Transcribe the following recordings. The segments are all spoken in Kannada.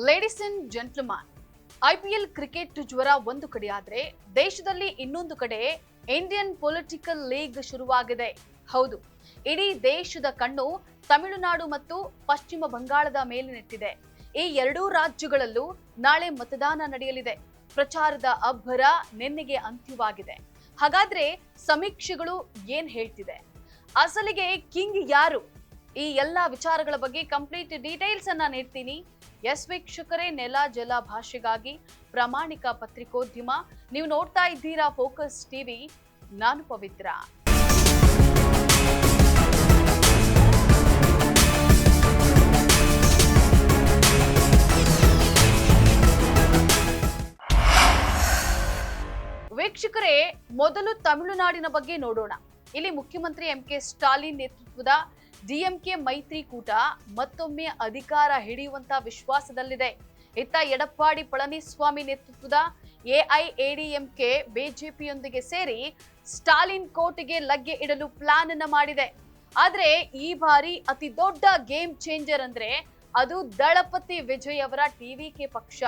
Ladies and gentleman, IPL cricket ಜ್ವರ ಒಂದು ಕಡೆಯಾದ್ರೆ ದೇಶದಲ್ಲಿ ಇನ್ನೊಂದು ಕಡೆ ಇಂಡಿಯನ್ ಪೊಲಿಟಿಕಲ್ ಲೀಗ್ ಶುರುವಾಗಿದೆ. ಹೌದು, ಇಡೀ ದೇಶದ ಕಣ್ಣು ತಮಿಳುನಾಡು ಮತ್ತು ಪಶ್ಚಿಮ ಬಂಗಾಳದ ಮೇಲೆ ನೆಟ್ಟಿದೆ. ಈ ಎರಡೂ ರಾಜ್ಯಗಳಲ್ಲೂ ನಾಳೆ ಮತದಾನ ನಡೆಯಲಿದೆ. ಪ್ರಚಾರದ ಅಬ್ಬರ ನಿನ್ನೆಗೆ ಅಂತ್ಯವಾಗಿದೆ. ಹಾಗಾದ್ರೆ ಸಮೀಕ್ಷೆಗಳು ಏನ್ ಹೇಳ್ತಿದೆ? ಅಸಲಿಗೆ ಕಿಂಗ್ ಯಾರು? ಈ ಎಲ್ಲಾ ವಿಚಾರಗಳ ಬಗ್ಗೆ ಕಂಪ್ಲೀಟ್ ಡೀಟೇಲ್ಸ್ ಅನ್ನ ನೀಡ್ತೀನಿ. ಎಸ್ ವೀಕ್ಷಕರೇ, ನೆಲ ಜಲ ಭಾಷೆಗಾಗಿ ಪ್ರಾಮಾಣಿಕ ಪತ್ರಿಕೋದ್ಯಮ. ನೀವು ನೋಡ್ತಾ ಇದ್ದೀರಾ ಫೋಕಸ್ ಟಿವಿ. ನಾನು ಪವಿತ್ರ. ವೀಕ್ಷಕರೇ, ಮೊದಲು ತಮಿಳುನಾಡಿನ ಬಗ್ಗೆ ನೋಡೋಣ. ಇಲ್ಲಿ ಮುಖ್ಯಮಂತ್ರಿ ಎಂಕೆ ಸ್ಟಾಲಿನ್ ನೇತೃತ್ವದ ಡಿಎಂಕೆ ಮೈತ್ರಿಕೂಟ ಮತ್ತೊಮ್ಮೆ ಅಧಿಕಾರ ಹಿಡಿಯುವಂತ ವಿಶ್ವಾಸದಲ್ಲಿದೆ. ಇತ್ತ ಎಡಪ್ಪಾಡಿ ಪಳನಿಸ್ವಾಮಿ ನೇತೃತ್ವದ ಎಐಎಡಿಎಂಕೆ ಬಿಜೆಪಿಯೊಂದಿಗೆ ಸೇರಿ ಸ್ಟಾಲಿನ್ ಕೋಟೆಗೆ ಲಗ್ಗೆ ಇಡಲು ಪ್ಲಾನ್ ಅನ್ನ ಮಾಡಿದೆ. ಆದ್ರೆ ಈ ಬಾರಿ ಅತಿ ದೊಡ್ಡ ಗೇಮ್ ಚೇಂಜರ್ ಅಂದ್ರೆ ಅದು ದಳಪತಿ ವಿಜಯ್ ಅವರ ಟಿವಿಕೆ ಪಕ್ಷ.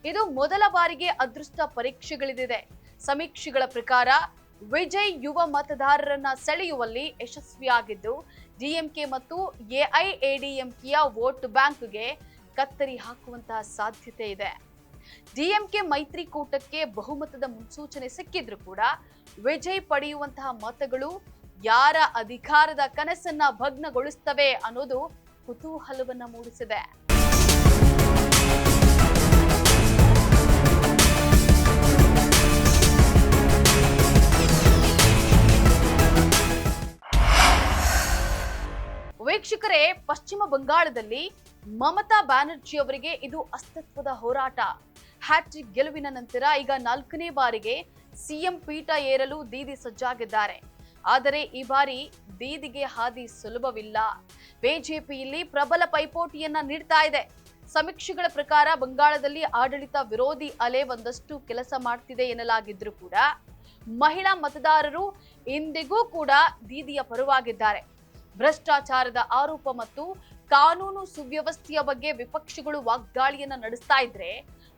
ಇದು ಮೊದಲ ಬಾರಿಗೆ ಅದೃಷ್ಟ ಪರೀಕ್ಷೆಗಳಿದೆ. ಸಮೀಕ್ಷೆಗಳ ಪ್ರಕಾರ ವಿಜಯ್ ಯುವ ಮತದಾರರನ್ನ ಸೆಳೆಯುವಲ್ಲಿ ಯಶಸ್ವಿಯಾಗಿದ್ದು, ಡಿಎಂಕೆ ಮತ್ತು ಎಐಎಡಿಎಂಕೆಯ ವೋಟ್ ಬ್ಯಾಂಕ್ಗೆ ಕತ್ತರಿ ಹಾಕುವಂತಹ ಸಾಧ್ಯತೆ ಇದೆ. ಡಿಎಂಕೆ ಮೈತ್ರಿಕೂಟಕ್ಕೆ ಬಹುಮತದ ಮುನ್ಸೂಚನೆ ಸಿಕ್ಕಿದ್ರು ಕೂಡ ವಿಜಯ್ ಪಡೆಯುವಂತಹ ಮತಗಳು ಯಾರ ಅಧಿಕಾರದ ಕನಸನ್ನ ಭಗ್ನಗೊಳಿಸ್ತವೆ ಅನ್ನೋದು ಕುತೂಹಲವನ್ನ ಮೂಡಿಸಿದೆ. ವೀಕ್ಷಕರೇ, ಪಶ್ಚಿಮ ಬಂಗಾಳದಲ್ಲಿ ಮಮತಾ ಬ್ಯಾನರ್ಜಿ ಅವರಿಗೆ ಇದು ಅಸ್ತಿತ್ವದ ಹೋರಾಟ. ಹ್ಯಾಟ್ರಿಕ್ ಗೆಲುವಿನ ನಂತರ ಈಗ 4ನೇ ಬಾರಿಗೆ ಸಿಎಂ ಪೀಠ ಏರಲು ದೀದಿ ಸಜ್ಜಾಗಿದ್ದಾರೆ. ಆದರೆ ಈ ಬಾರಿ ದೀದಿಗೆ ಹಾದಿ ಸುಲಭವಿಲ್ಲ. ಬಿಜೆಪಿಯಲ್ಲಿ ಪ್ರಬಲ ಪೈಪೋಟಿಯನ್ನ ನೀಡ್ತಾ ಇದೆ. ಸಮೀಕ್ಷೆಗಳ ಪ್ರಕಾರ ಬಂಗಾಳದಲ್ಲಿ ಆಡಳಿತ ವಿರೋಧಿ ಅಲೆ ಒಂದಷ್ಟು ಕೆಲಸ ಮಾಡ್ತಿದೆ ಎನ್ನಲಾಗಿದ್ರು ಕೂಡ ಮಹಿಳಾ ಮತದಾರರು ಇಂದಿಗೂ ಕೂಡ ದೀದಿಯ ಪರವಾಗಿದ್ದಾರೆ. ಭ್ರಷ್ಟಾಚಾರದ ಆರೋಪ ಮತ್ತು ಕಾನೂನು ಸುವ್ಯವಸ್ಥೆಯ ಬಗ್ಗೆ ವಿಪಕ್ಷಗಳು ವಾಗ್ದಾಳಿಯನ್ನ ನಡೆಸ್ತಾ ಇದ್ರೆ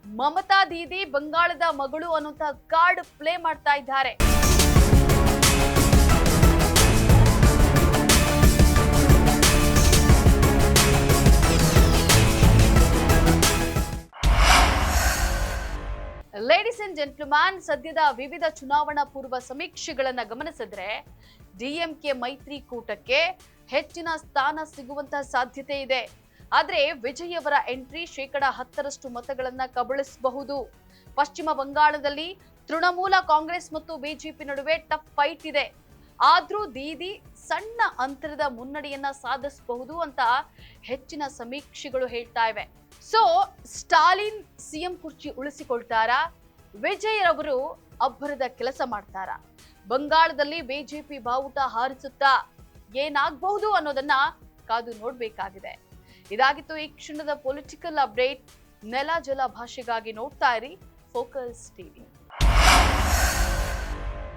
ಮಮತಾ ದೀದಿ ಬಂಗಾಳದ ಮಗಳು ಅನ್ನುವಂತಹ ಕಾರ್ಡ್ ಪ್ಲೇ ಮಾಡ್ತಾ ಇದ್ದಾರೆ. ಲೇಡೀಸ್ ಅಂಡ್ ಜೆಂಟ್ಲ್ಮನ್, ಸದ್ಯದ ವಿವಿಧ ಚುನಾವಣಾ ಪೂರ್ವ ಸಮೀಕ್ಷೆಗಳನ್ನ ಗಮನಿಸಿದ್ರೆ ಡಿಎಂಕೆ ಮೈತ್ರಿಕೂಟಕ್ಕೆ ಹೆಚ್ಚಿನ ಸ್ಥಾನ ಸಿಗುವಂತಹ ಸಾಧ್ಯತೆ ಇದೆ. ಆದ್ರೆ ವಿಜಯ್ ಅವರ ಎಂಟ್ರಿ 10% ಮತಗಳನ್ನ ಕಬಳಿಸಬಹುದು. ಪಶ್ಚಿಮ ಬಂಗಾಳದಲ್ಲಿ ತೃಣಮೂಲ ಕಾಂಗ್ರೆಸ್ ಮತ್ತು ಬಿಜೆಪಿ ನಡುವೆ ಟಫ್ ಫೈಟ್ ಇದೆ. ಆದ್ರೂ ದೀದಿ ಸಣ್ಣ ಅಂತರದ ಮುನ್ನಡೆಯನ್ನ ಸಾಧಿಸಬಹುದು ಅಂತ ಹೆಚ್ಚಿನ ಸಮೀಕ್ಷೆಗಳು ಹೇಳ್ತಾ ಇವೆ. ಸೊ ಸ್ಟಾಲಿನ್ ಸಿಎಂ ಕುರ್ಚಿ ಉಳಿಸಿಕೊಳ್ತಾರಾ? ವಿಜಯ್ ಅವರು ಅಬ್ಬರದ ಕೆಲಸ ಮಾಡ್ತಾರಾ? ಬಂಗಾಳದಲ್ಲಿ ಬಿಜೆಪಿ ಬಾವುಟ ಹಾರಿಸುತ್ತಾ ಏನಾಗಬಹುದು ಅನ್ನೋದನ್ನ ಕಾದು ನೋಡ್ಬೇಕಾಗಿದೆ. ಇದಾಗಿತ್ತು ಈ ಕ್ಷಣದ ಪೊಲಿಟಿಕಲ್ ಅಪ್ಡೇಟ್. ನೆಲ ಜಲ ಭಾಷೆಗಾಗಿ ನೋಡ್ತಾ ಇರಿ ಫೋಕಸ್ ಟಿವಿ.